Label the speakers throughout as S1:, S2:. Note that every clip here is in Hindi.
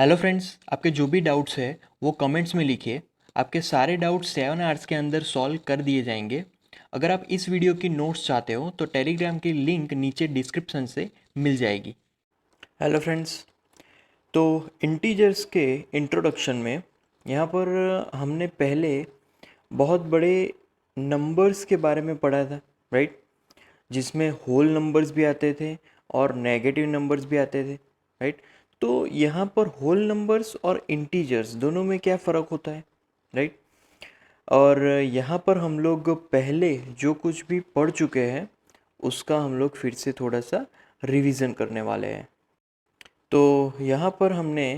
S1: हेलो फ्रेंड्स, आपके जो भी डाउट्स है वो कमेंट्स में लिखिए। आपके सारे डाउट्स 7 आवर्स के अंदर सॉल्व कर दिए जाएंगे। अगर आप इस वीडियो की नोट्स चाहते हो तो टेलीग्राम की लिंक नीचे डिस्क्रिप्शन से मिल जाएगी। हेलो फ्रेंड्स, तो इंटीजर्स के इंट्रोडक्शन में यहाँ पर हमने पहले बहुत बड़े नंबर्स के बारे में पढ़ा था, राइट? जिसमें होल नंबर्स भी आते थे और नेगेटिव नंबर्स भी आते थे, राइट? तो यहाँ पर होल नंबर्स और इंटीजर्स दोनों में क्या फ़र्क होता है, राइट? और यहाँ पर हम लोग पहले जो कुछ भी पढ़ चुके हैं उसका हम लोग फिर से थोड़ा सा रिवीजन करने वाले हैं। तो यहाँ पर हमने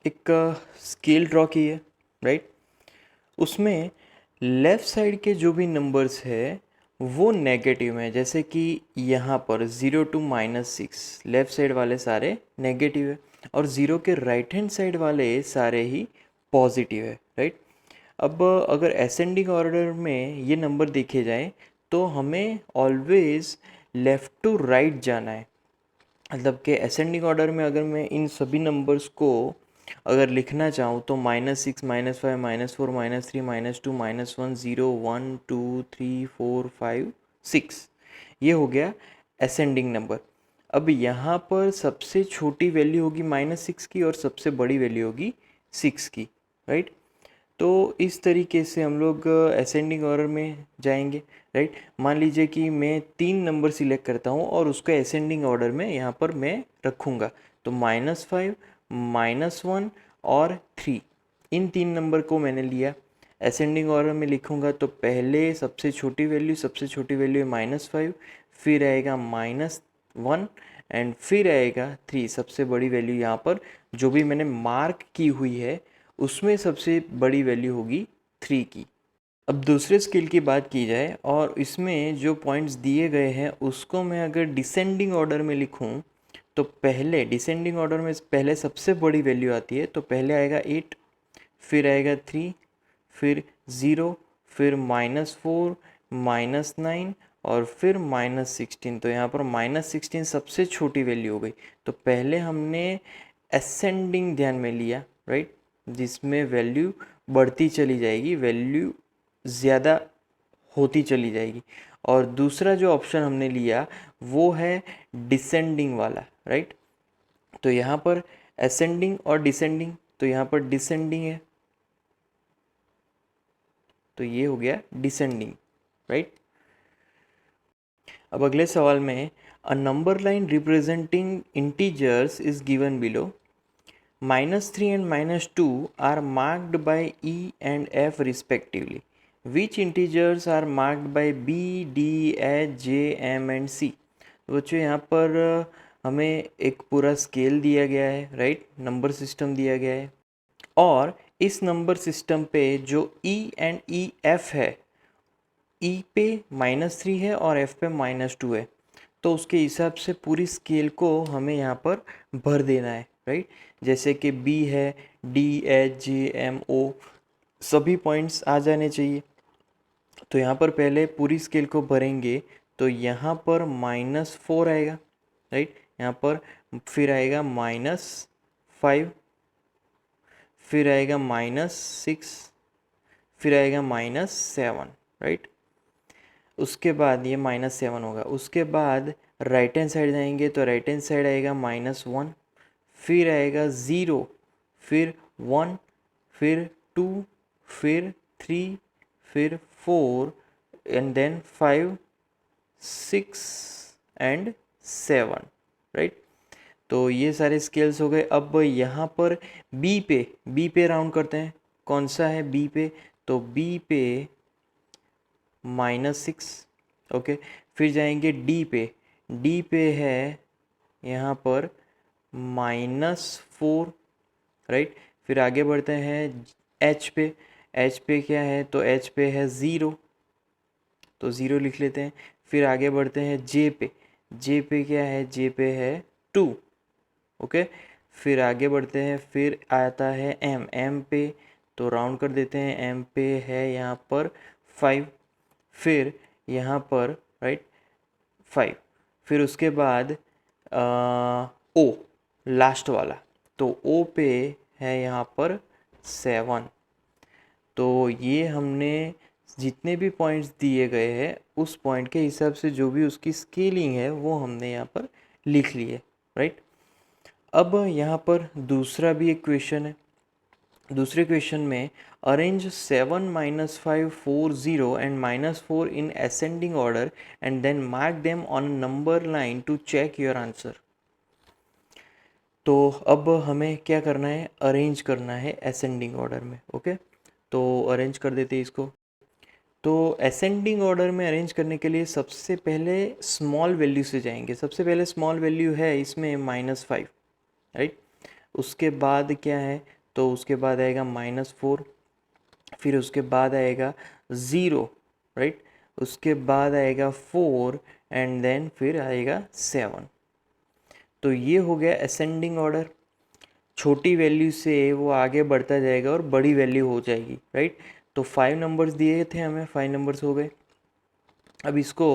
S1: एक स्केल ड्रॉ की है, राइट? उसमें लेफ़्ट साइड के जो भी नंबर्स है वो नेगेटिव हैं। जैसे कि यहाँ पर 0 to -6 लेफ़्ट साइड वाले सारे नेगेटिव है और 0 के राइट हैंड साइड वाले सारे ही पॉजिटिव है, राइट? अब अगर असेंडिंग ऑर्डर में ये नंबर देखे जाए तो हमें ऑलवेज़ लेफ़्ट टू राइट जाना है। मतलब कि असेंडिंग ऑर्डर में अगर मैं इन सभी नंबर्स को अगर लिखना चाहूँ तो -6 -5 -4 -3 -2 -1 0 1 2 3 4 5 6, ये हो गया असेंडिंग नंबर। अब यहाँ पर सबसे छोटी वैल्यू होगी -6 की और सबसे बड़ी वैल्यू होगी 6 की, राइट? तो इस तरीके से हम लोग असेंडिंग ऑर्डर में जाएंगे, राइट? मान लीजिए कि मैं 3 नंबर सिलेक्ट करता हूँ और उसको असेंडिंग ऑर्डर में यहाँ पर मैं रखूँगा। तो -5 -1 और 3, इन 3 नंबर को मैंने लिया, असेंडिंग ऑर्डर में लिखूँगा। तो पहले सबसे छोटी वैल्यू है -5, फिर आएगा -1 एंड फिर आएगा 3। सबसे बड़ी वैल्यू यहाँ पर जो भी मैंने मार्क की हुई है उसमें सबसे बड़ी वैल्यू होगी 3 की। अब दूसरे स्केल की बात की जाए और इसमें जो पॉइंट्स दिए गए हैं उसको मैं अगर डिसेंडिंग ऑर्डर में लिखूं तो पहले डिसेंडिंग ऑर्डर में पहले सबसे बड़ी वैल्यू आती है। तो पहले आएगा 8, फिर आएगा 3, फिर 0, फिर -4 -9 और फिर -16। तो यहाँ पर -16 सबसे छोटी वैल्यू हो गई। तो पहले हमने असेंडिंग ध्यान में लिया, राइट? जिसमें वैल्यू बढ़ती चली जाएगी, वैल्यू ज़्यादा होती चली जाएगी। और दूसरा जो ऑप्शन हमने लिया वो है डिसेंडिंग वाला, राइट? तो यहाँ पर असेंडिंग और डिसेंडिंग, तो यहाँ पर डिसेंडिंग है तो ये हो गया डिसेंडिंग, राइट? अब अगले सवाल में अ number line representing integers is given below. -3 and -2 are marked by E and F respectively. Which integers are marked by B, D, H, J, M and C? तो बच्चों यहाँ पर हमें एक पूरा स्केल दिया गया है, राइट? नंबर सिस्टम दिया गया है और इस नंबर सिस्टम पे जो E एंड E F है, E पे -3 है और F पे -2 है। तो उसके हिसाब से पूरी स्केल को हमें यहाँ पर भर देना है, राइट? जैसे कि B है, D, H, J, M, O सभी पॉइंट्स आ जाने चाहिए। तो यहाँ पर पहले पूरी स्केल को भरेंगे तो यहाँ पर -4 आएगा, राइट? यहाँ पर फिर आएगा -5, फिर आएगा -6, फिर आएगा -7, राइट? उसके बाद ये -7 होगा। उसके बाद राइट हैंड साइड जाएंगे तो राइट हैंड साइड आएगा -1, फिर आएगा 0, फिर 1, फिर 2, फिर 3, फिर 4 एंड देन 5, 6 एंड 7, राइट? तो ये सारे स्केल्स हो गए। अब यहाँ पर बी पे राउंड करते हैं। कौन सा है बी पे? तो बी पे -6, ओके। फिर जाएंगे डी पे है यहाँ पर -4, राइट? फिर आगे बढ़ते हैं एच पे क्या है? तो एच पे है 0, तो 0 लिख लेते हैं। फिर आगे बढ़ते हैं जे पे क्या है? जे पे है 2, ओके। फिर आगे बढ़ते हैं, फिर आता है एम पे, तो राउंड कर देते हैं। एम पे है यहाँ पर 5, फिर यहाँ पर राइट 5, फिर उसके बाद ओ लास्ट वाला तो ओ पे है यहाँ पर 7। तो ये हमने जितने भी पॉइंट्स दिए गए हैं उस पॉइंट के हिसाब से जो भी उसकी स्केलिंग है वो हमने यहाँ पर लिख ली है, राइट। अब यहाँ पर दूसरा भी एक क्वेश्चन है। दूसरे क्वेश्चन में arrange 7 -5 4 0 and -4 in ascending order and then mark them on number line to check your answer. तो अब हमें क्या करना है, अरेंज करना है असेंडिंग ऑर्डर में। ओके, तो अरेंज कर देते हैं इसको। तो असेंडिंग ऑर्डर में अरेंज करने के लिए सबसे पहले स्मॉल वैल्यू से जाएंगे। सबसे पहले स्मॉल वैल्यू है इसमें -5, राइट। उसके बाद क्या है, तो उसके बाद आएगा -4, फिर उसके बाद आएगा 0, राइट। उसके बाद आएगा 4 एंड देन फिर आएगा 7। तो ये हो गया असेंडिंग ऑर्डर। छोटी वैल्यू से वो आगे बढ़ता जाएगा और बड़ी वैल्यू हो जाएगी, राइट। तो 5 नंबर्स दिए थे हमें, 5 नंबर्स हो गए। अब इसको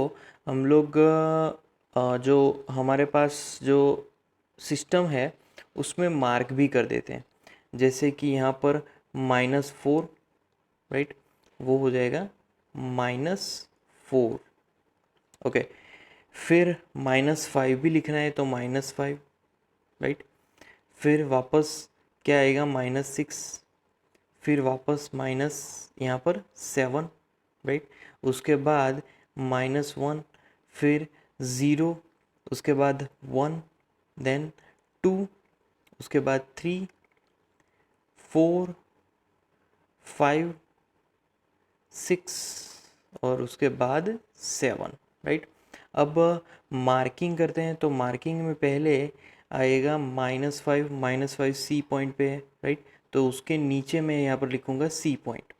S1: हम लोग जो हमारे पास जो सिस्टम है उसमें मार्क भी कर देते हैं। जैसे कि यहाँ पर -4, राइट, वो हो जाएगा -4। ओके, फिर -5 भी लिखना है तो -5, राइट। फिर वापस क्या आएगा, -6, फिर वापस माइनस यहाँ पर 7, राइट। उसके बाद -1, फिर 0, उसके बाद 1, देन 2, उसके बाद 3, 4, 5, 6 और उसके बाद 7, राइट। अब मार्किंग करते हैं। तो मार्किंग में पहले आएगा -5 सी पॉइंट पे है, राइट। तो उसके नीचे मैं यहाँ पर लिखूँगा C point.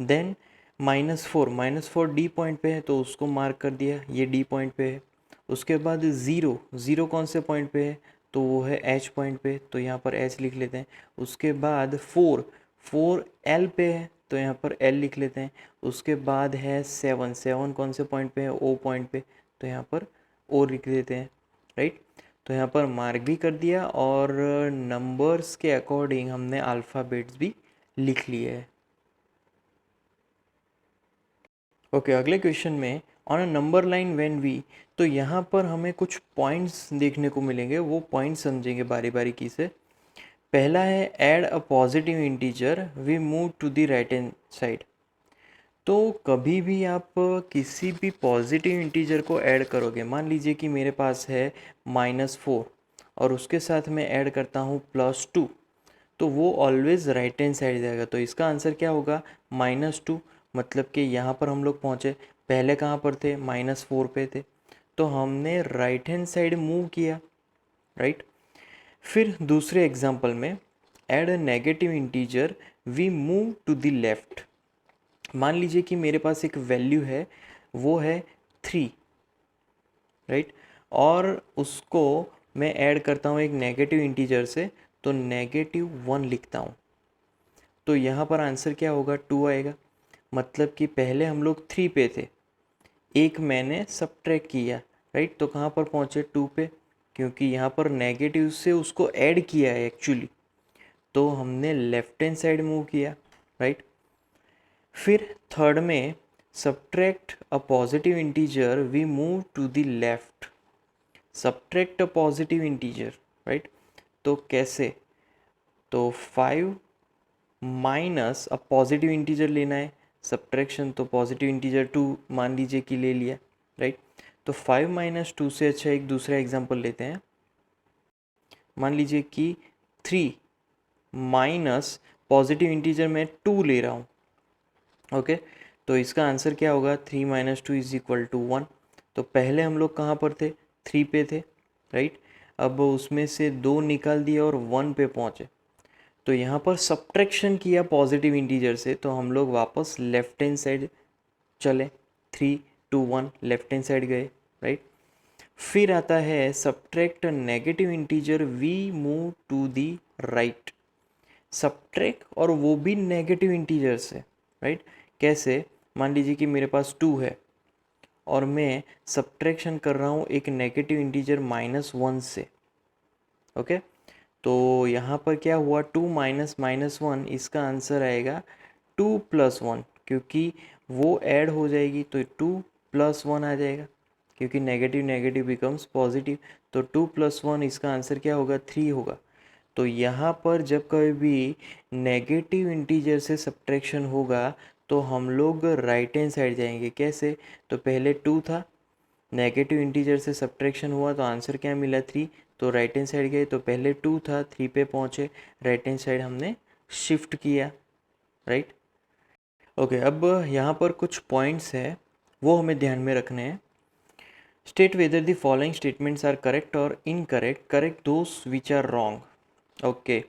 S1: Then -4 D point पे है तो उसको मार्क कर दिया, ये डी पॉइंट पे है। उसके बाद 0 कौन से पॉइंट पे है, तो वो है एच पॉइंट पे, तो यहाँ पर एच लिख लेते हैं। उसके बाद 4 एल पे है तो यहाँ पर एल लिख लेते हैं। उसके बाद है 7 कौन से पॉइंट पे है, ओ पॉइंट पे, तो यहाँ पर ओ लिख देते हैं, राइट। तो यहाँ पर मार्क भी कर दिया और नंबर्स के अकॉर्डिंग हमने अल्फ़ाबेट्स भी लिख लिए है। ओके, अगले क्वेश्चन में on a number line when we, तो यहाँ पर हमें कुछ पॉइंट्स देखने को मिलेंगे, वो पॉइंट्स समझेंगे बारी बारी की से। पहला है add a positive integer we move to the right hand side. तो कभी भी आप किसी भी पॉजिटिव इंटीजर को ऐड करोगे, मान लीजिए कि मेरे पास है -4 और उसके साथ मैं ऐड करता हूँ +2, तो वो ऑलवेज राइट हैंड साइड जाएगा। तो इसका आंसर क्या होगा, -2। मतलब कि यहाँ पर हम लोग पहुँचे, पहले कहाँ पर थे, -4 पे थे, तो हमने राइट हैंड साइड मूव किया, राइट। फिर दूसरे एग्जांपल में add a negative integer we move to the left. मान लीजिए कि मेरे पास एक वैल्यू है, वो है 3, राइट, और उसको मैं ऐड करता हूँ एक नेगेटिव इंटीजर से, तो -1 लिखता हूँ। तो यहाँ पर आंसर क्या होगा, 2 आएगा। मतलब कि पहले हम लोग 3 पे थे, एक मैंने सब्ट्रैक्ट किया, राइट, तो कहाँ पर पहुँचे, 2 पे, क्योंकि यहाँ पर नेगेटिव से उसको ऐड किया है एक्चुअली, तो हमने लेफ्ट हैंड साइड मूव किया, राइट। फिर थर्ड में subtract a positive integer we move to the left. Subtract a positive integer, right, तो कैसे, तो 5 माइनस, अब पॉजिटिव इंटीजर लेना है, सब्ट्रैक्शन, तो पॉजिटिव इंटीजर 2 मान लीजिए कि ले लिया, राइट। तो 5 - 2 से अच्छा एक दूसरा एग्जांपल लेते हैं। मान लीजिए कि 3 माइनस पॉजिटिव इंटीजर में 2 ले रहा हूँ, ओके। तो इसका आंसर क्या होगा, 3 - 2 = 1। तो पहले हम लोग कहाँ पर थे, 3 पे थे, राइट। अब उसमें से 2 निकाल दिया और 1 पे पहुँचे, तो यहाँ पर सब्ट्रैक्शन किया पॉजिटिव इंटीजर से, तो हम लोग वापस लेफ्ट हैंड साइड चले, 3 2 1 लेफ्ट हैंड साइड गए, राइट। फिर आता है subtract negative integer we move to the right. Subtract, और वो भी नेगेटिव इंटीजर से, राइट। कैसे, मान लीजिए कि मेरे पास 2 है और मैं सब्ट्रैक्शन कर रहा हूँ एक नेगेटिव इंटीजर -1 से, ओके। तो यहाँ पर क्या हुआ, 2 माइनस माइनस 1, इसका आंसर आएगा 2 प्लस 1, क्योंकि वो ऐड हो जाएगी तो 2 प्लस 1 आ जाएगा, क्योंकि नेगेटिव नेगेटिव बिकम्स पॉजिटिव। तो 2 प्लस 1 इसका आंसर क्या होगा, 3 होगा। तो यहाँ पर जब कभी भी नेगेटिव इंटीजर से सब्ट्रैक्शन होगा तो हम लोग राइट हैंड साइड जाएंगे। कैसे, तो पहले 2 था, नेगेटिव इंटीजर से सब्ट्रैक्शन हुआ तो आंसर क्या मिला, 3। तो राइट हैंड साइड गए तो पहले 2 था, 3 पे पहुँचे, राइट हैंड साइड हमने शिफ्ट किया, राइट। ओके, अब यहाँ पर कुछ पॉइंट्स है वो हमें ध्यान में रखने हैं। State whether the following statements are correct और incorrect, correct those which are wrong. Okay,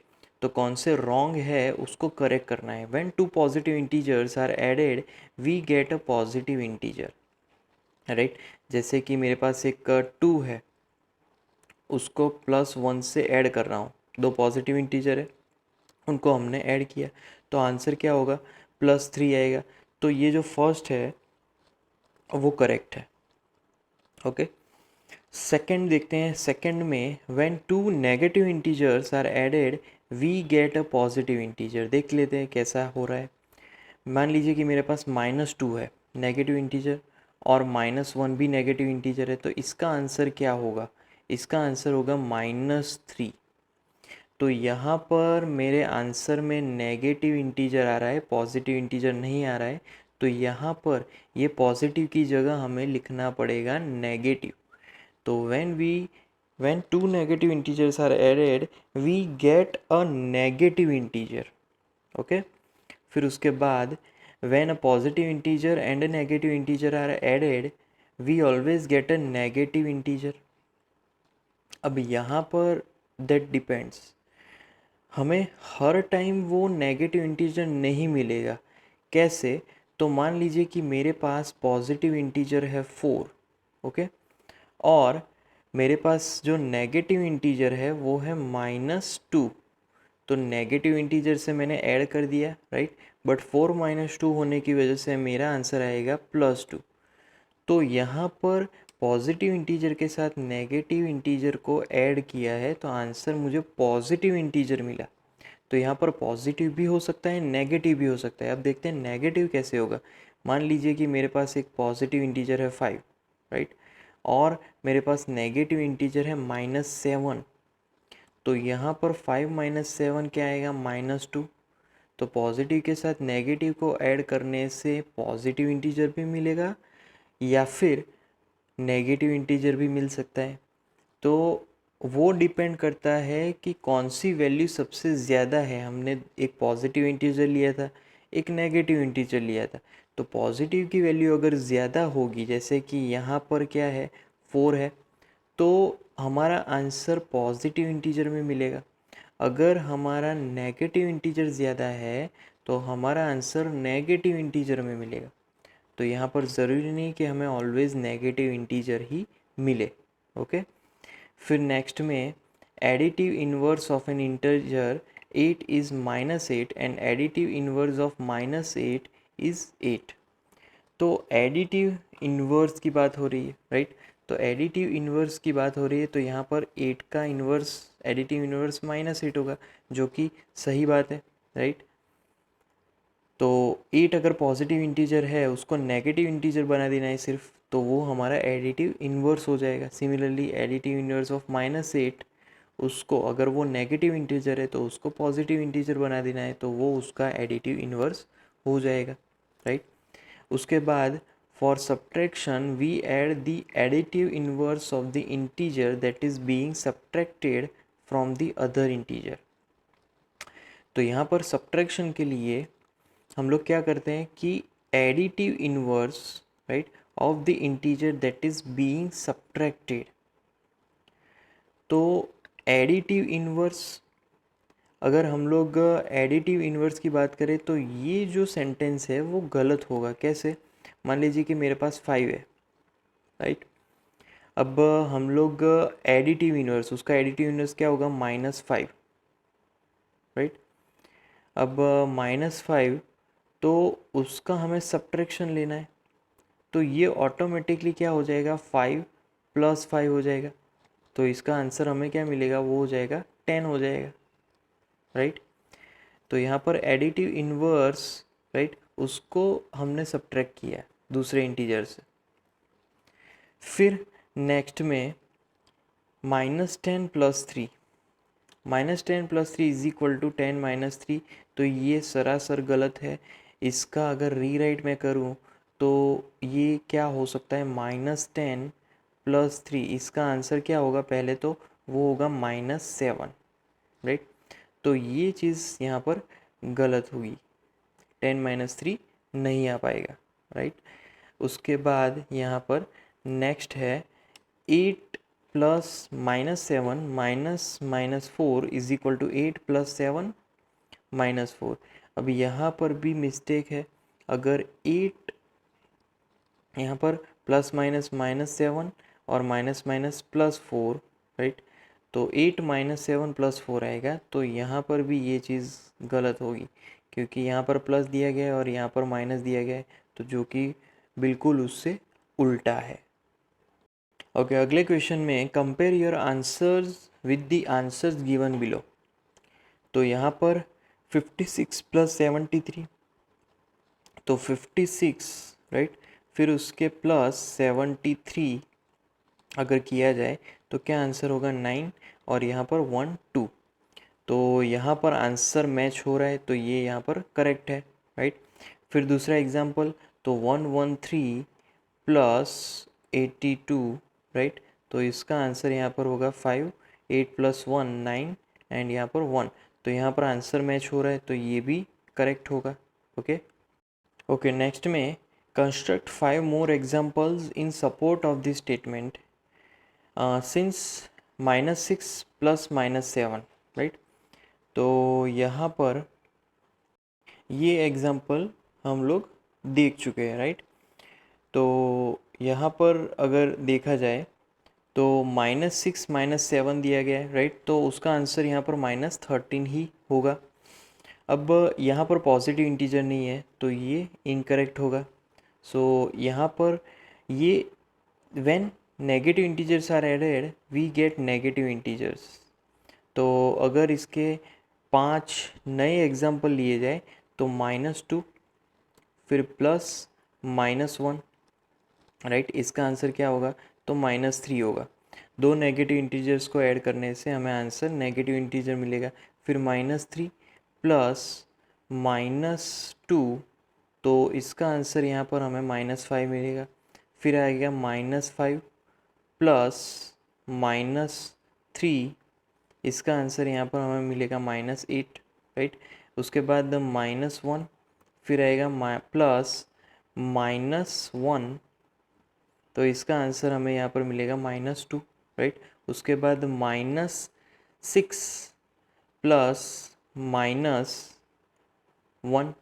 S1: तो कौन से रॉन्ग है उसको करेक्ट करना है। When two positive integers are added we get a positive integer, right. जैसे कि मेरे पास एक 2 है, उसको प्लस 1 से ऐड कर रहा हूँ, दो पॉजिटिव इंटीजर है, उनको हमने ऐड किया, तो आंसर क्या होगा, +3 आएगा। तो ये जो फर्स्ट है वो करेक्ट है। ओके, सेकंड देखते हैं। सेकंड में when two negative integers are added we get a positive integer. देख लेते हैं कैसा हो रहा है। मान लीजिए कि मेरे पास -2 है नेगेटिव इंटीजर, और -1 भी नेगेटिव इंटीजर है, तो इसका आंसर क्या होगा, इसका आंसर होगा -3। तो यहाँ पर मेरे आंसर में नेगेटिव इंटीजर आ रहा है, पॉजिटिव इंटीजर नहीं आ रहा है, तो यहाँ पर ये पॉजिटिव की जगह हमें लिखना पड़ेगा नेगेटिव। तो when two negative integers are added we get a negative integer। Okay, फिर उसके बाद when a positive integer and a negative integer are added we always get a negative integer। अब यहाँ पर that depends, हमें हर टाइम वो नेगेटिव इंटीजर नहीं मिलेगा। कैसे, तो मान लीजिए कि मेरे पास पॉजिटिव इंटीजर है 4, ओके, और मेरे पास जो नेगेटिव इंटीजर है वो है -2। तो नेगेटिव इंटीजर से मैंने ऐड कर दिया, राइट, बट 4 -2 होने की वजह से मेरा आंसर आएगा +2। तो यहाँ पर पॉजिटिव इंटीजर के साथ नेगेटिव इंटीजर को ऐड किया है तो आंसर मुझे पॉजिटिव इंटीजर मिला। तो यहाँ पर पॉजिटिव भी हो सकता है, नेगेटिव भी हो सकता है। अब देखते हैं नेगेटिव कैसे होगा। मान लीजिए कि मेरे पास एक पॉजिटिव इंटीजर है 5, राइट, और मेरे पास नेगेटिव इंटीजर है -7। तो यहाँ पर 5 - 7 क्या आएगा, -2। तो पॉजिटिव के साथ नेगेटिव को ऐड करने से पॉजिटिव इंटीजर भी मिलेगा या फिर नेगेटिव इंटीजर भी मिल सकता है। तो वो डिपेंड करता है कि कौन सी वैल्यू सबसे ज़्यादा है। हमने एक पॉजिटिव इंटीजर लिया था, एक नेगेटिव इंटीजर लिया था, तो पॉजिटिव की वैल्यू अगर ज़्यादा होगी, जैसे कि यहाँ पर क्या है 4 है, तो हमारा आंसर पॉजिटिव इंटीजर में मिलेगा। अगर हमारा नेगेटिव इंटीजर ज़्यादा है तो हमारा आंसर नेगेटिव इंटीजर में मिलेगा। तो यहाँ पर ज़रूरी नहीं कि हमें ऑलवेज़ नेगेटिव इंटीजर ही मिले। ओके, फिर नेक्स्ट में additive inverse of N integer 8 is -8 and additive inverse of -8 is 8। तो एडिटिव इन्वर्स की बात हो रही है, राइट। तो एडिटिव इन्वर्स की बात हो रही है तो यहाँ पर 8 का इन्वर्स, एडिटिव इन्वर्स -8 होगा, जो कि सही बात है, राइट। तो 8 अगर पॉजिटिव इंटीजर है उसको नेगेटिव इंटीजर बना देना है सिर्फ, तो वो हमारा एडिटिव इन्वर्स हो जाएगा। सिमिलरली एडिटिव इन्वर्स ऑफ -8, उसको अगर वो नेगेटिव इंटीजर है तो उसको पॉजिटिव इंटीजर बना देना है, तो वो उसका एडिटिव इन्वर्स हो जाएगा, राइट। उसके बाद for subtraction we add the additive inverse of the integer that is being subtracted from the other integer. तो यहाँ पर सब्ट्रैक्शन के लिए हम लोग क्या करते हैं कि additive inverse, right, of the integer that is being subtracted. तो एडिटिव इन्वर्स, अगर हम लोग एडिटिव इन्वर्स की बात करें तो ये जो सेंटेंस है वो गलत होगा। कैसे, मान लीजिए कि मेरे पास 5 है, राइट। अब हम लोग एडिटिव इन्वर्स, उसका एडिटिव इन्वर्स क्या होगा, -5, राइट। अब -5, तो उसका हमें सब्ट्रैक्शन लेना है, तो ये ऑटोमेटिकली क्या हो जाएगा, 5 + 5 हो जाएगा। तो इसका आंसर हमें क्या मिलेगा, वो हो जाएगा 10 हो जाएगा, राइट। तो यहाँ पर एडिटिव इन्वर्स, राइट, उसको हमने सब्ट्रैक्ट किया दूसरे इंटीजर से। फिर नेक्स्ट में -10 + 3, -10 + 3 इज इक्वल टू 10 - 3, तो ये सरासर गलत है। इसका अगर रीराइट मैं करूँ तो ये क्या हो सकता है, -10 + 3, इसका आंसर क्या होगा, पहले तो वो होगा -7, राइट। तो ये चीज़ यहाँ पर गलत होगी, 10 - 3 नहीं आ पाएगा, राइट। उसके बाद यहाँ पर नेक्स्ट है 8 + -7 -4 इज इक्वल टू 8 + 7 -4। अब यहाँ पर भी मिस्टेक है, अगर 8 यहाँ पर +- और +4, राइट, तो 8 - 7 + 4 आएगा, तो यहाँ पर भी ये चीज़ गलत होगी, क्योंकि यहाँ पर प्लस दिया गया है और यहाँ पर माइनस दिया गया है, तो जो कि बिल्कुल उससे उल्टा है। ओके, अगले क्वेश्चन में compare your answers with the answers given below. तो यहाँ पर 56 + 73, तो 56, राइट, फिर उसके +73 अगर किया जाए तो क्या आंसर होगा, 9, और यहाँ पर 1 2, तो यहाँ पर आंसर मैच हो रहा है, तो ये यहाँ पर करेक्ट है, राइट। फिर दूसरा एग्जांपल, तो 113 + 82, राइट, तो इसका आंसर यहाँ पर होगा 5, 8 + 1 9, एंड यहाँ पर 1, तो यहाँ पर आंसर मैच हो रहा है, तो ये भी करेक्ट होगा। ओके, नेक्स्ट में construct 5 more examples in support of this statement since -6 + -7, right. तो यहाँ पर ये एग्जाम्पल हम लोग देख चुके हैं, राइट। तो यहाँ पर अगर देखा जाए तो -6 -7 दिया गया है, राइट, तो उसका आंसर यहाँ पर -13 ही होगा। अब यहाँ पर पॉजिटिव इंटीजर नहीं है, तो ये इनकरेक्ट होगा। सो यहाँ पर ये when negative integers are added we get negative integers. तो अगर इसके 5 नए एग्जाम्पल लिए जाए तो -2, फिर +-1, राइट, इसका आंसर क्या होगा, तो -3 होगा। दो नेगेटिव इंटीजर्स को ऐड करने से हमें आंसर नेगेटिव इंटीजर मिलेगा। फिर -3 + -2, तो इसका आंसर यहाँ पर हमें -5 मिलेगा। फिर आएगा -5 + -3, इसका आंसर यहाँ पर हमें मिलेगा -8, राइट। उसके बाद -1, फिर आएगा +-1, तो इसका आंसर हमें यहाँ पर मिलेगा -2, राइट। उसके बाद -6 + -1,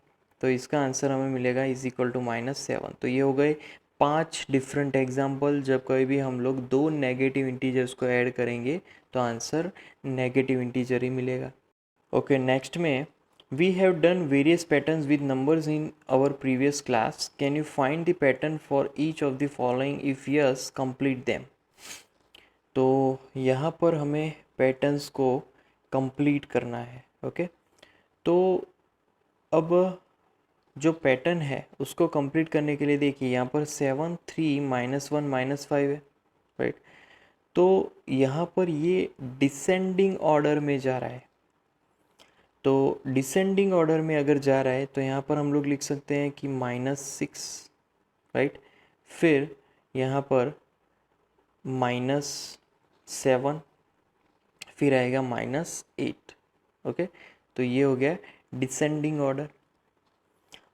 S1: तो इसका आंसर हमें मिलेगा =-7। तो ये हो गए 5 डिफरेंट एग्जाम्पल, जब कभी भी हम लोग दो नेगेटिव इंटीजर्स को ऐड करेंगे तो आंसर नेगेटिव इंटीजर ही मिलेगा। ओके, नेक्स्ट में we have done various patterns with numbers in our previous class, can you find the pattern for each of the following, if yes complete them. तो यहाँ पर हमें पैटर्न्स को कंप्लीट करना है। ओके, तो अब जो पैटर्न है उसको कंप्लीट करने के लिए देखिए, यहाँ पर 7 3 -1 -5 है, राइट। तो यहाँ पर ये डिसेंडिंग ऑर्डर में जा रहा है, तो डिसेंडिंग ऑर्डर में अगर जा रहा है तो यहाँ पर हम लोग लिख सकते हैं कि -6, राइट, फिर यहाँ पर -7, फिर आएगा -8। ओके, तो ये हो गया डिसेंडिंग ऑर्डर।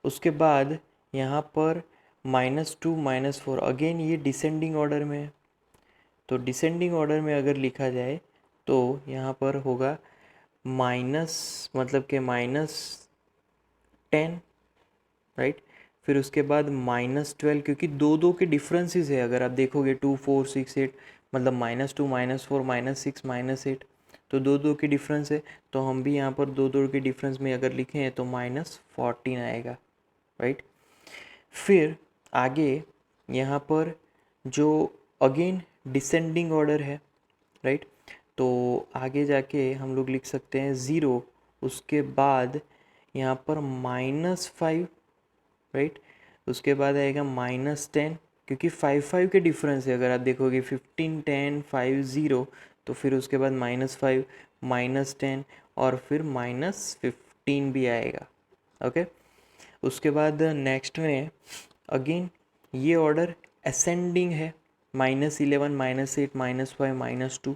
S1: उसके बाद यहाँ पर -2 -4, अगेन ये डिसेंडिंग ऑर्डर में है, तो डिसेंडिंग ऑर्डर में अगर लिखा जाए तो यहाँ पर होगा माइनस, मतलब कि -10, राइट। फिर उसके बाद -12, क्योंकि दो दो के डिफरेंसेस है, अगर आप देखोगे 2 4 6 8, मतलब -2 -4 -6 -8, तो दो दो के डिफरेंस है, तो हम भी यहाँ पर दो दो के डिफरेंस में अगर लिखें हैं तो -14 आएगा, राइट। फिर आगे यहाँ पर जो अगेन डिसेंडिंग ऑर्डर है, राइट, तो आगे जाके हम लोग लिख सकते हैं 0, उसके बाद यहाँ पर -5, राइट। उसके बाद आएगा -10, क्योंकि 5 के डिफरेंस है। अगर आप देखोगे 15, 10, 5, 0, तो फिर उसके बाद -5, -10 और फिर -15 भी आएगा। ओके। उसके बाद नेक्स्ट में अगेन ये ऑर्डर असेंडिंग है, -11, -8, -5, -2।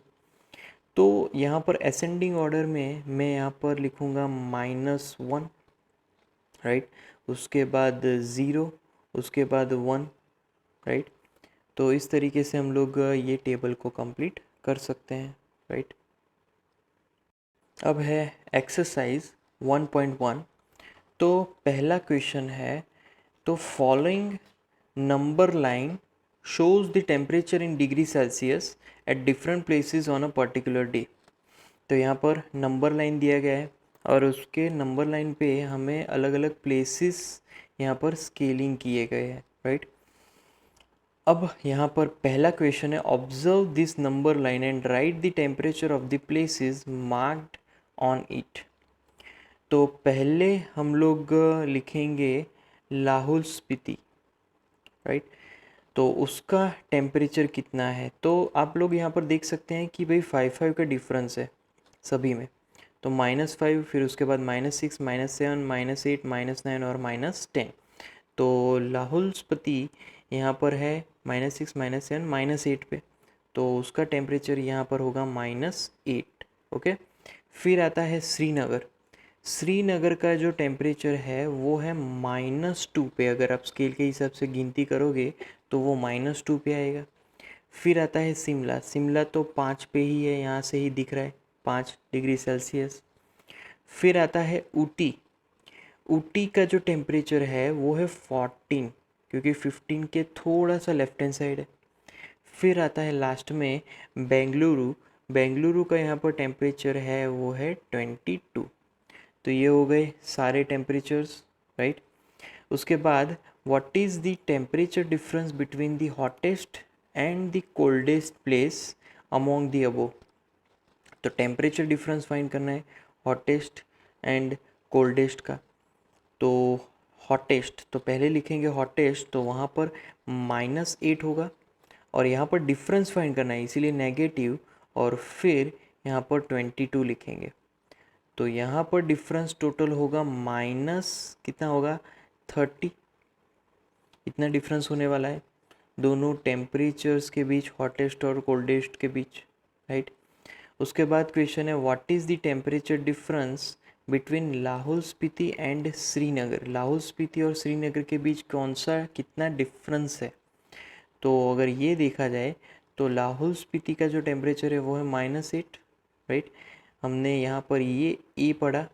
S1: तो यहाँ पर असेंडिंग ऑर्डर में मैं यहाँ पर लिखूँगा -1, राइट। उसके बाद 0, उसके बाद 1, राइट। तो इस तरीके से हम लोग ये टेबल को कंप्लीट कर सकते हैं, राइट। अब है एक्सरसाइज 1.1। तो पहला क्वेश्चन है, तो following number line shows the temperature in degree Celsius at different places on a particular day। तो यहाँ पर नंबर लाइन दिया गया है और उसके नंबर लाइन पे हमें अलग अलग प्लेसेस यहाँ पर स्केलिंग किए गए हैं, राइट। अब यहाँ पर पहला क्वेश्चन है, observe this number line and right the temperature of the places marked on it. तो पहले हम लोग लिखेंगे लाहौल स्पीति, राइट। तो उसका टेम्परेचर कितना है, तो आप लोग यहाँ पर देख सकते हैं कि भाई 5 का डिफरेंस है सभी में। तो -5, फिर उसके बाद -6, -7, -8, -9 और -10। तो लाहौल स्पीति यहाँ पर है -6, -7, -8 पे, तो उसका टेम्परेचर यहाँ पर होगा -8। ओके। फिर आता है श्रीनगर। श्रीनगर का जो टेम्परेचर है वो है -2 पे। अगर आप स्केल के हिसाब से गिनती करोगे तो वो -2 पे आएगा। फिर आता है शिमला। शिमला तो 5 पे ही है, यहाँ से ही दिख रहा है, 5 डिग्री सेल्सियस। फिर आता है ऊटी। ऊटी का जो टेम्परेचर है वो है 14, क्योंकि 15 के थोड़ा सा लेफ्ट हैंड साइड है। फिर आता है लास्ट में बेंगलुरु। बेंगलुरु का यहाँ पर टेम्परेचर है वो है 22। तो ये हो गए सारे टेम्परेचर्स, राइट। उसके बाद what is the temperature difference between the hottest and the coldest place among the above. तो टेम्परेचर डिफरेंस फाइंड करना है हॉटेस्ट एंड कोल्डेस्ट का। तो हॉटेस्ट, तो पहले लिखेंगे हॉटेस्ट, तो वहाँ पर -8 होगा और यहाँ पर डिफरेंस फाइंड करना है, इसीलिए नेगेटिव, और फिर यहाँ पर 22 लिखेंगे। तो यहाँ पर डिफरेंस टोटल होगा माइनस कितना होगा 30। इतना डिफरेंस होने वाला है दोनों टेम्परेचर्स के बीच, हॉटेस्ट और कोल्डेस्ट के बीच, राइट। उसके बाद क्वेश्चन है, what is the temperature difference between Lahaul Spiti and Srinagar. Lahaul Spiti और श्रीनगर के बीच कौन सा कितना डिफरेंस है। तो अगर ये देखा जाए तो लाहौल स्पीति का जो टेम्परेचर है वो है -8, राइट। हमने यहाँ पर ये ए पढ़ा,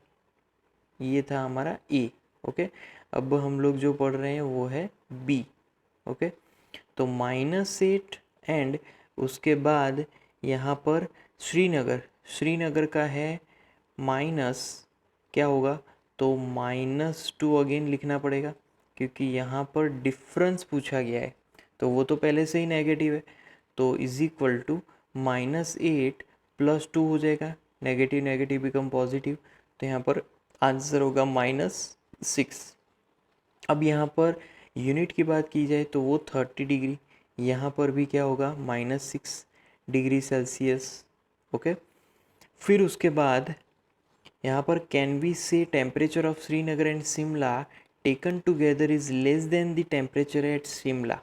S1: ये था हमारा ए। ओके। अब हम लोग जो पढ़ रहे हैं वो है बी। ओके। तो -8 एंड उसके बाद यहाँ पर श्रीनगर, श्रीनगर का है माइनस, क्या होगा, तो -2 अगेन लिखना पड़ेगा, क्योंकि यहाँ पर डिफरेंस पूछा गया है, तो वो तो पहले से ही नेगेटिव है। तो इज इक्वल टू -8 + 2 हो जाएगा, नेगेटिव नेगेटिव बिकम पॉजिटिव, तो यहाँ पर आंसर होगा -6। अब यहाँ पर यूनिट की बात की जाए तो वो 30 डिग्री, यहाँ पर भी क्या होगा -6 डिग्री सेल्सियस। ओके। फिर उसके बाद यहाँ पर कैन वी से temperature of Srinagar and Shimla taken together is less than the temperature at Shimla.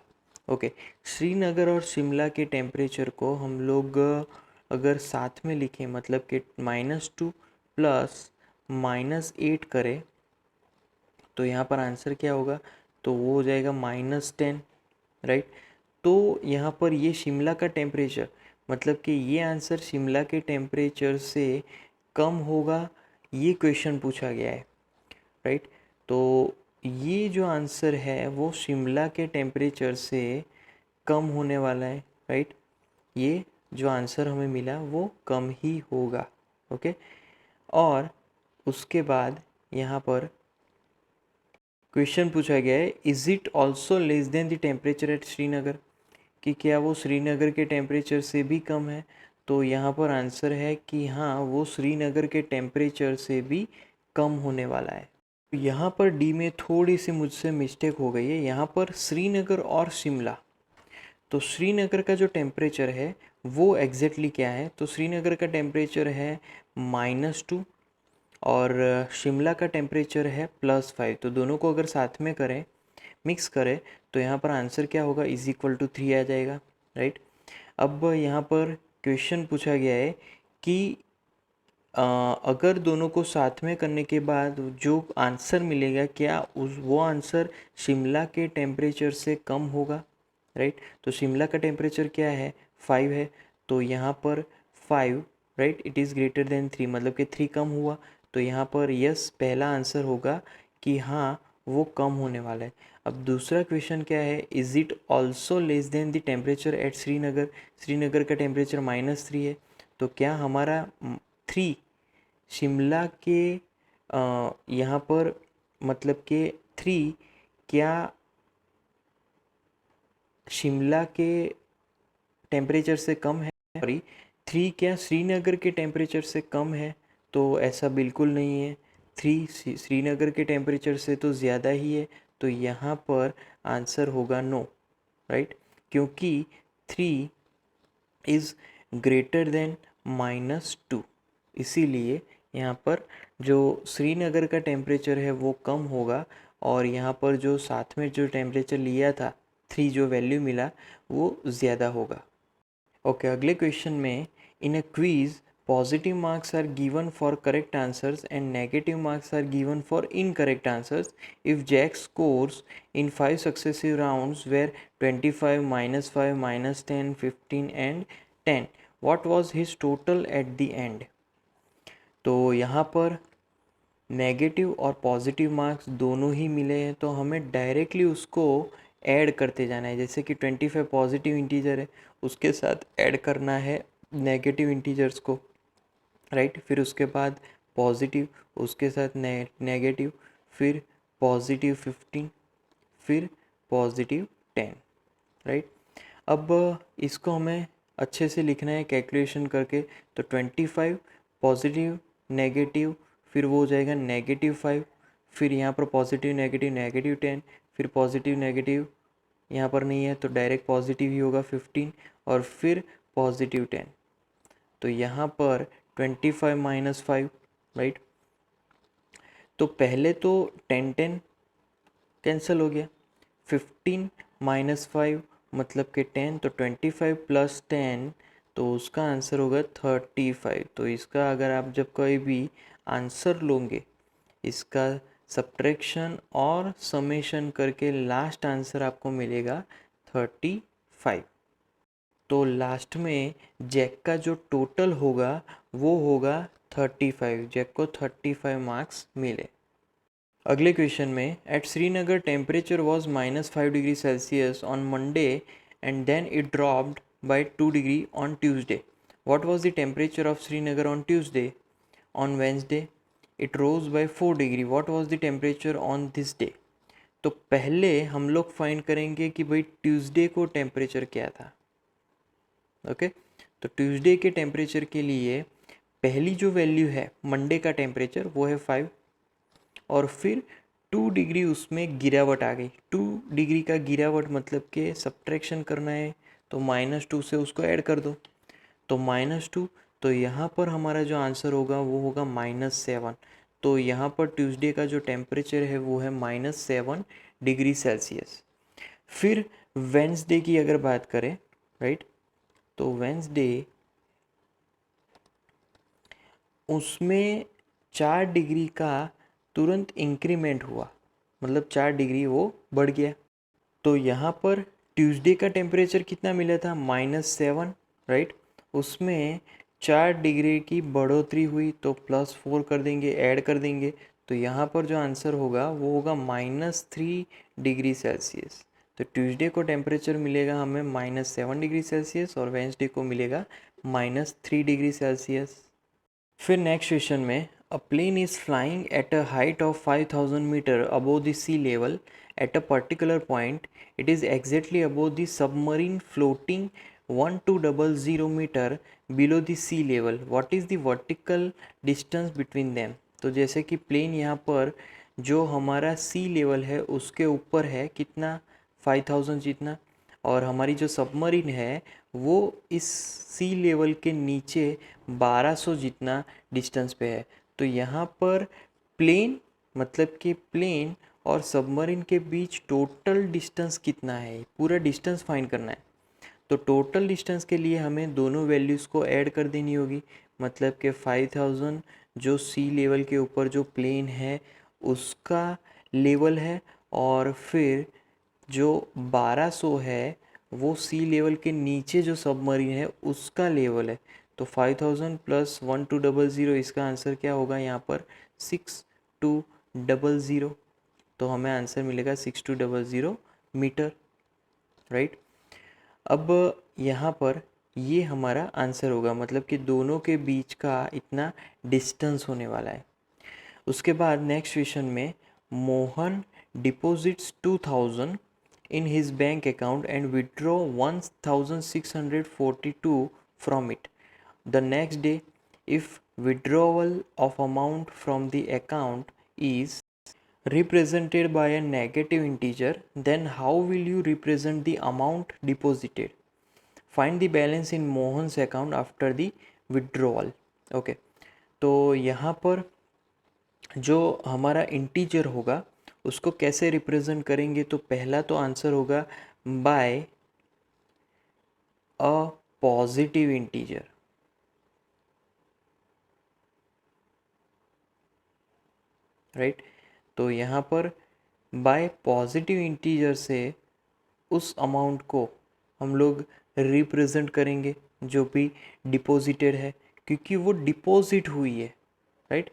S1: Okay. Srinagar और शिमला के टेम्परेचर को हम लोग अगर साथ में लिखें, मतलब कि -2 प्लस -8 करें, तो यहाँ पर आंसर क्या होगा, तो वो हो जाएगा -10, राइट। तो यहाँ पर ये शिमला का टेम्परेचर, मतलब कि ये आंसर शिमला के टेम्परेचर से कम होगा, ये क्वेश्चन पूछा गया है, राइट। तो ये जो आंसर है वो शिमला के टेम्परेचर से कम होने वाला है, राइट। ये जो आंसर हमें मिला वो कम ही होगा। ओके। और उसके बाद यहाँ पर क्वेश्चन पूछा गया है, is it also less than the temperature at Srinagar, कि क्या वो श्रीनगर के टेम्परेचर से भी कम है। तो यहाँ पर आंसर है कि हाँ, वो श्रीनगर के टेम्परेचर से भी कम होने वाला है। यहाँ पर डी में थोड़ी सी मुझसे मिस्टेक हो गई है, यहाँ पर श्रीनगर और शिमला। तो श्रीनगर का जो टेम्परेचर है वो एग्जैक्टली क्या है, तो श्रीनगर का टेम्परेचर है -2 और शिमला का टेम्परेचर है +5। तो दोनों को अगर साथ में करें, मिक्स करें, तो यहाँ पर आंसर क्या होगा, =3 आ जाएगा, राइट। अब यहाँ पर क्वेश्चन पूछा गया है कि अगर दोनों को साथ में करने के बाद जो आंसर मिलेगा, क्या वो आंसर शिमला के टेम्परेचर से कम होगा, राइट। तो शिमला का टेम्परेचर क्या है, 5 है, तो यहाँ पर 5, right, it is greater than 3, मतलब कि 3 कम हुआ। तो यहाँ पर यस पहला आंसर होगा कि हाँ, वो कम होने वाला है। अब दूसरा क्वेश्चन क्या है, is it also less than the temperature at Srinagar. Srinagar का टेम्परेचर -3 है, तो क्या हमारा 3 शिमला के यहाँ पर मतलब कि 3 क्या शिमला के टेम्परेचर से कम है, सॉरी 3 क्या श्रीनगर के टेम्परेचर से कम है, तो ऐसा बिल्कुल नहीं है। 3 श्रीनगर के टेम्परेचर से तो ज़्यादा ही है, तो यहाँ पर आंसर होगा नो, राइट, क्योंकि 3 इज़ ग्रेटर देन -2, इसीलिए यहाँ पर जो श्रीनगर का टेम्परेचर है वो कम होगा और यहाँ पर जो साथ में जो टेम्परेचर लिया था 3 जो वैल्यू मिला वो ज़्यादा होगा। ओके, अगले क्वेश्चन में, in a quiz positive marks are given for correct answers and negative marks are given for incorrect answers if Jack scores in 5 successive rounds were 25, -5, -10, 15 and 10, what was his total at the end. तो यहाँ पर नेगेटिव और पॉजिटिव मार्क्स दोनों ही मिले हैं, तो हमें डायरेक्टली उसको ऐड करते जाना है। जैसे कि 25 पॉजिटिव इंटीजर है, उसके साथ ऐड करना है नेगेटिव इंटीजर्स को, राइट। फिर उसके बाद पॉजिटिव, उसके साथ नेगेटिव, फिर पॉजिटिव 15, फिर पॉजिटिव 10, राइट। अब इसको हमें अच्छे से लिखना है कैलकुलेशन करके। तो 25 पॉजिटिव नेगेटिव, फिर वो हो जाएगा -5, फिर यहाँ पर पॉजिटिव नेगेटिव -10, फिर पॉजिटिव नेगेटिव यहाँ पर नहीं है तो डायरेक्ट पॉजिटिव ही होगा 15, और फिर पॉजिटिव 10। तो यहाँ पर 25 - 5, राइट। तो पहले तो 10 कैंसिल हो गया, 15 - 5 मतलब कि 10, तो 25 + 10, तो उसका आंसर होगा 35। तो इसका अगर आप जब कोई भी आंसर लोगे, इसका सब्ट्रैक्शन और समेशन करके लास्ट आंसर आपको मिलेगा 35। तो लास्ट में जैक का जो टोटल होगा वो होगा 35, जैक को 35 मार्क्स मिले। अगले क्वेश्चन में, at Srinagar temperature was -5 degree Celsius on Monday and then it dropped by 2 degree on Tuesday, what was the temperature of Srinagar on Tuesday. On Wednesday it rose by 4 degree, what was the temperature on this day. तो पहले हम लोग फाइंड करेंगे कि भाई ट्यूसडे को टेम्परेचर क्या था, ओके। तो ट्यूसडे के टेम्परेचर के लिए पहली जो वैल्यू है मंडे का टेम्परेचर वो है 5, और फिर 2 डिग्री उसमें गिरावट आ गई। 2 डिग्री का गिरावट मतलब कि सब्ट्रैक्शन करना है, तो -2 से उसको ऐड कर दो, तो -2, तो यहाँ पर हमारा जो आंसर होगा वो होगा -7। तो यहाँ पर ट्यूसडे का जो टेम्परेचर है वो है -7 डिग्री सेल्सियस। फिर वेंसडे की अगर बात करें, राइट, तो वेंसडे उसमें 4 डिग्री का तुरंत इंक्रीमेंट हुआ, मतलब 4 डिग्री वो बढ़ गया। तो यहाँ पर ट्यूसडे का टेम्परेचर कितना मिला था, -7, राइट। उसमें 4 डिग्री की बढ़ोतरी हुई, तो +4 कर देंगे, ऐड कर देंगे, तो यहाँ पर जो आंसर होगा वो होगा -3 डिग्री सेल्सियस। तो ट्यूसडे को टेम्परेचर मिलेगा हमें -7 डिग्री सेल्सियस और वेंसडे को मिलेगा -3 डिग्री सेल्सियस। फिर नेक्स्ट क्वेश्चन में, a plane is flying at a height of 5000 metre above the sea level at a particular point, it is exactly above the submarine floating 1200 metre below the sea level, what is the vertical distance between them. तो जैसे कि प्लेन यहाँ पर जो हमारा सी लेवल है उसके ऊपर है कितना, 5000 जितना, और हमारी जो सबमरीन है वो इस सी लेवल के नीचे 1200 जितना डिस्टेंस पे है। तो यहाँ पर प्लेन मतलब कि प्लेन और सबमरीन के बीच टोटल डिस्टेंस कितना है, पूरा डिस्टेंस फाइंड करना है। तो टोटल डिस्टेंस के लिए हमें दोनों वैल्यूज़ को ऐड कर देनी होगी, मतलब कि 5000 जो सी लेवल के ऊपर जो प्लेन है उसका लेवल है, और फिर जो 1200 है वो सी लेवल के नीचे जो सबमरीन है उसका लेवल है। तो 5000 प्लस 1200, इसका आंसर क्या होगा यहाँ पर 6200। तो हमें आंसर मिलेगा 6200 मीटर, राइट। अब यहाँ पर ये हमारा आंसर होगा, मतलब कि दोनों के बीच का इतना डिस्टेंस होने वाला है। उसके बाद नेक्स्ट क्वेश्चन में, Mohan deposits 2000 in his bank account and withdraw 1642 from it. The next day, if withdrawal of amount from the account is represented by a negative integer, then how will you represent the amount deposited? Find the balance in Mohan's account after the withdrawal. Okay, तो यहाँ पर जो हमारा इंटीजर होगा उसको कैसे रिप्रेजेंट करेंगे, तो पहला तो आंसर होगा by a positive integer, right. तो यहाँ पर बाय पॉजिटिव इंटीजर से उस अमाउंट को हम लोग रिप्रेजेंट करेंगे जो भी डिपॉजिटेड है, क्योंकि वो डिपॉजिट हुई है, राइट।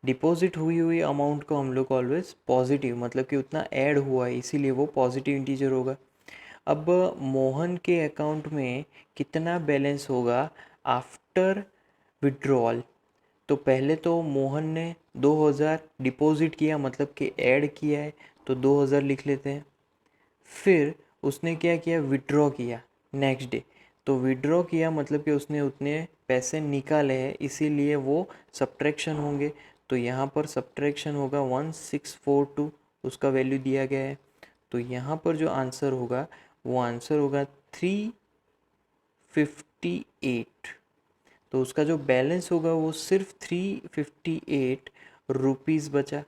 S1: डिपॉजिट हुई हुई अमाउंट को हम लोग ऑलवेज पॉजिटिव, मतलब कि उतना ऐड हुआ है इसीलिए वो पॉजिटिव इंटीजर होगा। अब मोहन के अकाउंट में कितना बैलेंस होगा आफ्टर विड्रॉल, तो पहले तो मोहन ने 2000 डिपॉजिट किया, मतलब कि ऐड किया है, तो 2000 लिख लेते हैं। फिर उसने क्या किया, विड्रॉ किया नेक्स्ट डे, तो विड्रॉ किया मतलब कि उसने उतने पैसे निकाले हैं, इसीलिए वो सब्ट्रैक्शन होंगे। तो यहाँ पर सब्ट्रैक्शन होगा 1642, उसका वैल्यू दिया गया है। तो यहाँ पर जो आंसर होगा वो आंसर होगा 358। तो उसका जो बैलेंस होगा वो सिर्फ 358 रुपीज़ बचा,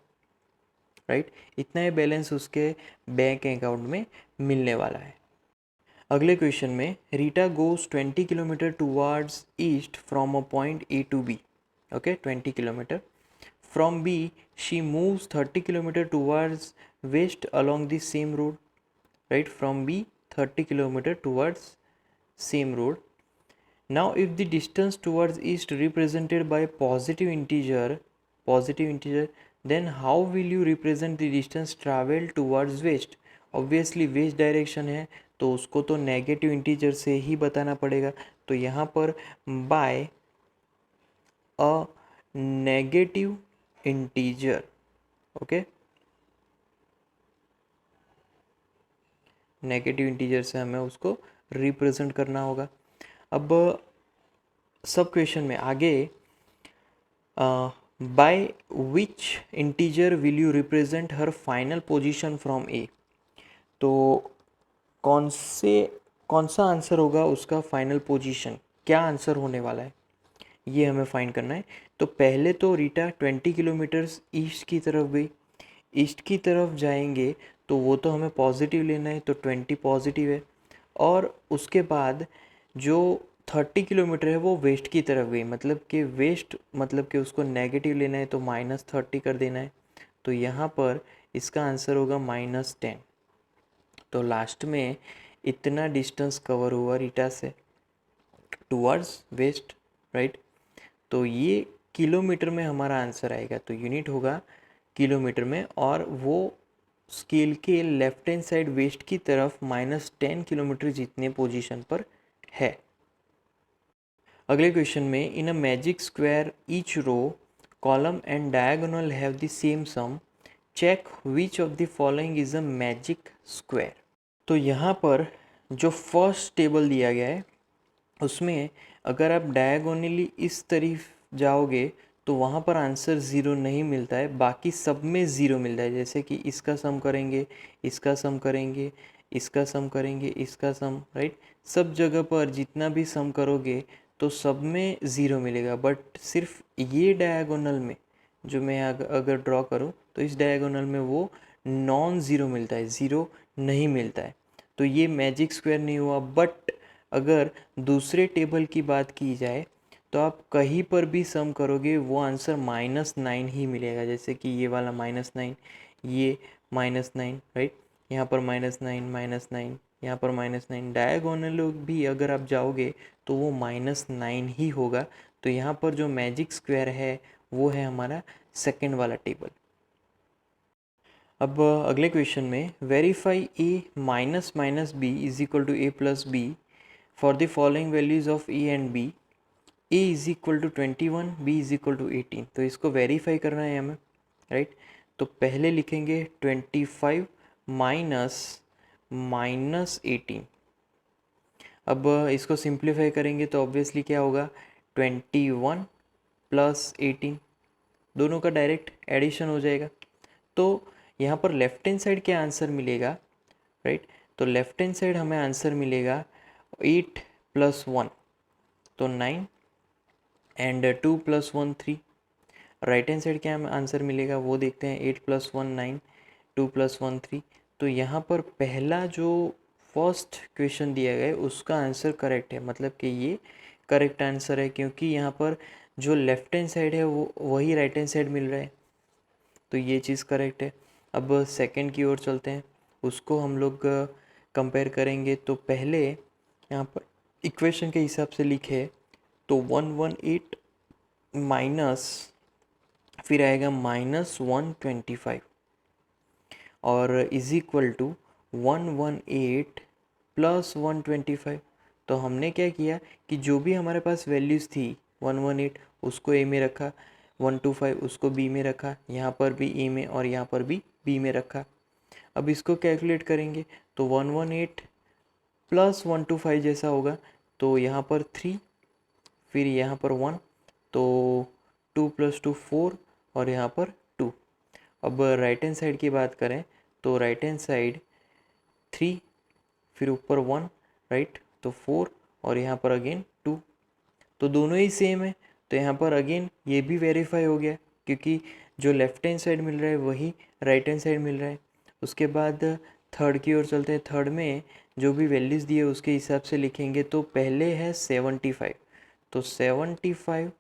S1: राइट। इतना ही बैलेंस उसके बैंक अकाउंट में मिलने वाला है। अगले क्वेश्चन में, Reeta goes 20 kilometre towards east from a point A to B. Okay, 20 kilometre from B she moves 30 kilometre towards west along the same road, right. From B 30 kilometre towards same road. Now if the distance towards east represented by positive integer, then how will you represent the distance traveled towards west? Obviously west direction है तो उसको तो नेगेटिव इंटीजर से ही बताना पड़ेगा। तो यहाँ पर by a negative integer, okay, negative integer से हमें उसको रिप्रेजेंट करना होगा। अब सब क्वेश्चन में आगे, by which integer will you represent her final position from A, तो कौन सा आंसर होगा उसका फाइनल पोजीशन, क्या आंसर होने वाला है ये हमें फाइंड करना है। तो पहले तो रीटा 20 किलोमीटर्स ईस्ट की तरफ गई, ईस्ट की तरफ जाएंगे तो वो तो हमें पॉजिटिव लेना है, तो 20 पॉजिटिव है। और उसके बाद जो 30 किलोमीटर है वो वेस्ट की तरफ गई, मतलब कि वेस्ट मतलब कि उसको नेगेटिव लेना है, तो -30 कर देना है। तो यहाँ पर इसका आंसर होगा -10। तो लास्ट में इतना डिस्टेंस कवर हुआ रीटा से टुवर्ड्स वेस्ट, राइट। तो ये किलोमीटर में हमारा आंसर आएगा, तो यूनिट होगा किलोमीटर में, और वो स्केल के लेफ्ट हैंड साइड वेस्ट की तरफ -10 किलोमीटर जितने पोजीशन पर है। अगले क्वेश्चन में, in a magic square each row column and diagonal have the same sum, check which of the following is a magic square. तो यहाँ पर जो फर्स्ट टेबल दिया गया है उसमें अगर आप डायगोनली इस तरफ जाओगे तो वहाँ पर आंसर ज़ीरो नहीं मिलता है, बाकी सब में ज़ीरो मिलता है। जैसे कि इसका सम करेंगे, इसका सम करेंगे, इसका सम करेंगे, इसका सम, राइट। सब जगह पर जितना भी सम करोगे तो सब में ज़ीरो मिलेगा, बट सिर्फ ये डायगोनल में जो मैं अगर ड्रॉ करूँ तो इस डायगोनल में वो नॉन ज़ीरो मिलता है, ज़ीरो नहीं मिलता है। तो ये मैजिक स्क्वायर नहीं हुआ। बट अगर दूसरे टेबल की बात की जाए तो आप कहीं पर भी सम करोगे वो आंसर -9 ही मिलेगा। जैसे कि ये वाला -9, ये -9, राइट। यहाँ पर -9, -9, यहाँ पर -9, डायगोनल भी अगर आप जाओगे तो वो -9 ही होगा। तो यहाँ पर जो मैजिक स्क्वायर है वो है हमारा सेकंड वाला टेबल। अब अगले क्वेश्चन में verify A minus minus B is equal to A plus B for the following values of A and B. A is equal to 21, B is equal to 18। तो इसको वेरीफाई करना है हमें, राइट। तो पहले लिखेंगे 25 माइनस -18। अब इसको सिंप्लीफाई करेंगे तो ऑब्वियसली क्या होगा, 21 प्लस 18, दोनों का डायरेक्ट एडिशन हो जाएगा। तो यहाँ पर लेफ्ट हैंड साइड क्या आंसर मिलेगा, राइट। तो लेफ्ट हैंड साइड हमें आंसर मिलेगा 8 + 1 तो 9 एंड 2 + 1 3। राइट हैंड साइड क्या आंसर मिलेगा वो देखते हैं, 8 + 1 9, 2 + 1 3। तो यहाँ पर पहला जो फर्स्ट क्वेश्चन दिया गया है उसका आंसर करेक्ट है, मतलब कि ये करेक्ट आंसर है, क्योंकि यहाँ पर जो लेफ्ट हैंड साइड है वो वही राइट हैंड साइड मिल रहा है। तो ये चीज़ करेक्ट है। अब सेकंड की ओर चलते हैं, उसको हम लोग कंपेयर करेंगे। तो पहले यहाँ पर इक्वेशन के हिसाब से लिखे तो 118 माइनस फिर आएगा -125 और इज इक्वल टू 118 + 125। तो हमने क्या किया कि जो भी हमारे पास वैल्यूज़ थी 118 उसको ए में रखा, 125 उसको बी में रखा, यहाँ पर भी ए में और यहाँ पर भी बी में रखा। अब इसको कैलकुलेट करेंगे तो 118 + 125 जैसा होगा। तो यहाँ पर 3, फिर यहाँ पर 1, तो 2 + 2 4 और यहाँ पर 2। अब राइट हैंड साइड की बात करें तो राइट हैंड साइड 3, फिर ऊपर 1, राइट, तो 4 और यहाँ पर अगेन 2। तो दोनों ही सेम है। तो यहाँ पर अगेन ये भी वेरीफाई हो गया, क्योंकि जो लेफ्ट हैंड साइड मिल रहा है वही राइट हैंड साइड मिल रहा है। उसके बाद थर्ड की ओर चलते हैं। थर्ड में जो भी वैल्यूज़ दिए उसके हिसाब से लिखेंगे। तो पहले है 75, तो 75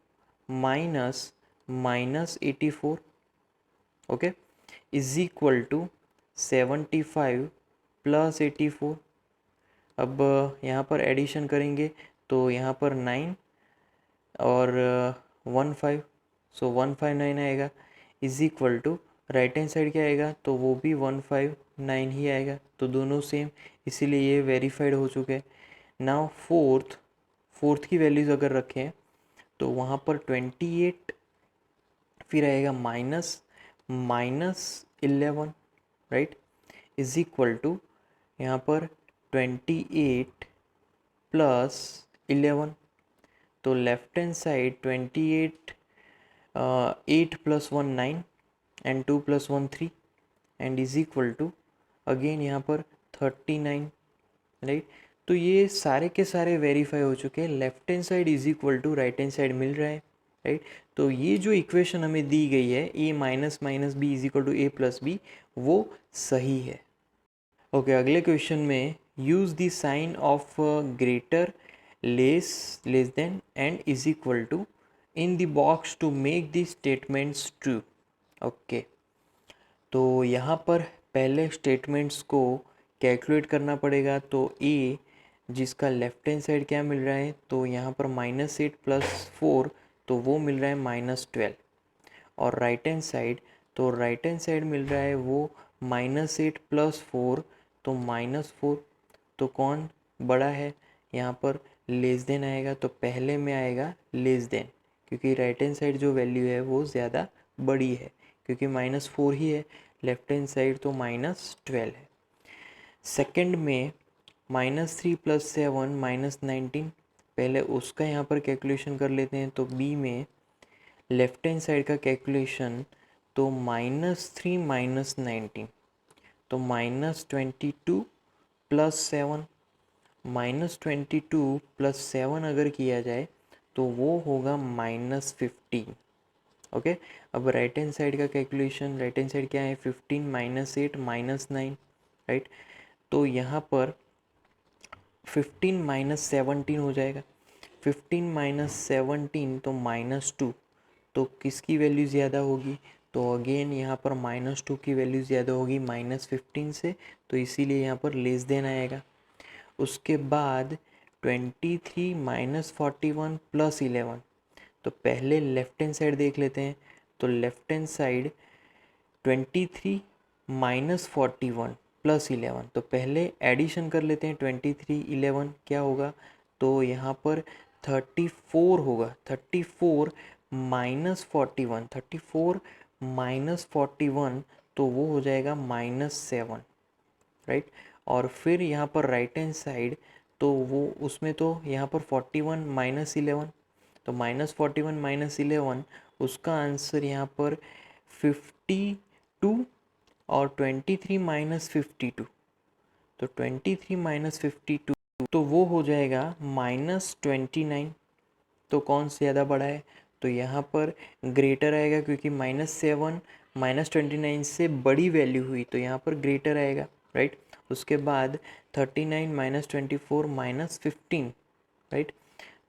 S1: minus -84, okay, is equal to 75 + 84। अब यहाँ पर एडिशन करेंगे तो यहाँ पर 9 और 15, सो 159 आएगा, is equal to right hand side क्या आएगा, तो वो भी 159 ही आएगा। तो दोनों सेम, इसीलिए ये वेरीफाइड हो चुके हैं। नाउ फोर्थ की वैल्यूज़ अगर रखें तो वहाँ पर 28, फिर आएगा -11, राइट, इज इक्वल टू यहाँ पर 28 + 11। तो left hand side 28, 8 + 1 9 and 2 + 1 3 and is equal to again यहाँ पर 39, राइट। तो ये सारे के सारे वेरीफाई हो चुके हैं। Left hand side is equal to right hand side मिल रहा है, राइट। तो ये जो इक्वेशन हमें दी गई है a minus minus B is equal to a + b, वो सही है। ओके, अगले क्वेश्चन में use the sign of greater, less than and is equal to in the box to make the statements true. Okay, तो यहाँ पर पहले स्टेटमेंट्स को कैलकुलेट करना पड़ेगा। तो ए जिसका लेफ्ट हैंड साइड क्या मिल रहा है, तो यहाँ पर -8 + 4, तो वो मिल रहा है -12। और राइट हैंड साइड, तो राइट हैंड साइड मिल रहा है वो -8 + 4, तो -4। तो कौन बड़ा है, यहाँ पर लेस देन आएगा। तो पहले में आएगा लेस देन, क्योंकि राइट हैंड साइड जो वैल्यू है वो ज़्यादा बड़ी है, क्योंकि -4 ही है। लेफ्ट हैंड साइड तो -12 है। सेकंड में -3 + 7 -19, पहले उसका यहाँ पर कैलकुलेशन कर लेते हैं। तो बी में लेफ्ट हैंड साइड का कैलकुलेशन, तो -3 - 19, तो -22 + 7, -22 + 7 अगर किया जाए तो वो होगा -15। ओके, अब राइट हैंड साइड का कैलकुलेशन, राइट हैंड साइड क्या है, 15 - 8 - 9, राइट। तो यहाँ पर 15 - 17 हो जाएगा, 15 - 17 तो -2, तो किसकी वैल्यू ज़्यादा होगी, तो अगेन यहाँ पर -2 की वैल्यू ज़्यादा होगी -15 से, तो इसीलिए यहाँ पर लेस देन आएगा। उसके बाद 23 - 41 + 11, तो पहले लेफ्ट हैंड साइड देख लेते हैं। तो लेफ्ट हैंड साइड 23 - 41 + 11, तो पहले एडिशन कर लेते हैं। 23 11 क्या होगा, तो यहाँ पर 34 होगा, 34 - 41, 34 - 41, तो वो हो जाएगा -7, राइट। और फिर यहाँ पर राइट हैंड साइड, तो वो उसमें तो यहाँ पर 41 - 11, तो -41 - 11, उसका आंसर यहाँ पर 52 और 23 - 52, तो 23 - 52, तो वो हो जाएगा -29। तो कौन से ज़्यादा बड़ा है, तो यहाँ पर ग्रेटर आएगा, क्योंकि -7 - 29 से बड़ी वैल्यू हुई, तो यहाँ पर ग्रेटर आएगा, राइट। उसके बाद 39 - 24 - 15, राइट।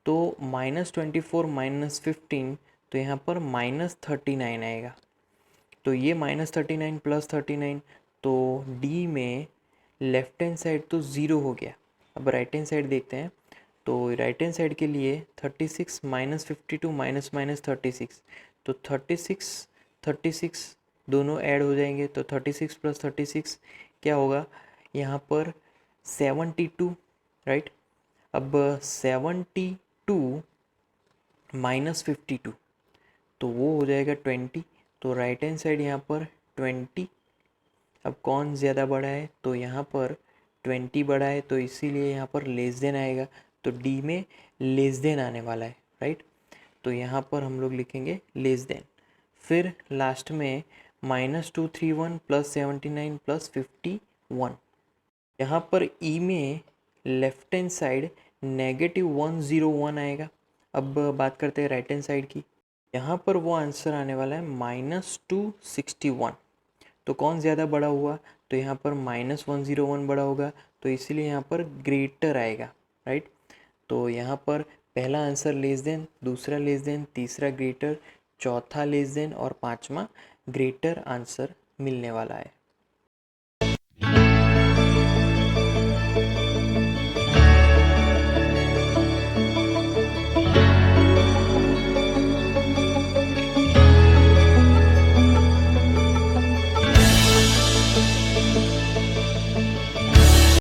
S1: तो -24 - 15, तो यहाँ पर -39 आएगा। तो ये -39 + 39, तो डी में लेफ्ट हैंड साइड तो ज़ीरो हो गया। अब राइट हैंड साइड देखते हैं। तो राइट हैंड साइड के लिए 36 - 52 - 36, तो 36 दोनों ऐड हो जाएंगे, तो 36 + 36 क्या होगा, यहाँ पर 72, राइट। अब 72 - 52, तो वो हो जाएगा 20, तो राइट हैंड साइड यहाँ पर 20। अब कौन ज़्यादा बड़ा है, तो यहाँ पर 20 बड़ा है, तो इसीलिए यहाँ पर लेस देन आएगा, तो डी में लेस देन आने वाला है, राइट। तो यहाँ पर हम लोग लिखेंगे लेस देन। फिर लास्ट में -231 + 79 + 51, यहाँ पर ई में लेफ्ट हैंड साइड -101 आएगा। अब बात करते हैं राइट हैंड साइड की। यहाँ पर वो आंसर आने वाला है -261, तो कौन ज़्यादा बड़ा हुआ, तो यहाँ पर -101 बड़ा होगा, तो इसीलिए यहाँ पर ग्रेटर आएगा, राइट। तो यहाँ पर पहला आंसर लेस देन, दूसरा लेस देन, तीसरा ग्रेटर, चौथा लेस देन और पांचवा ग्रेटर आंसर मिलने वाला है।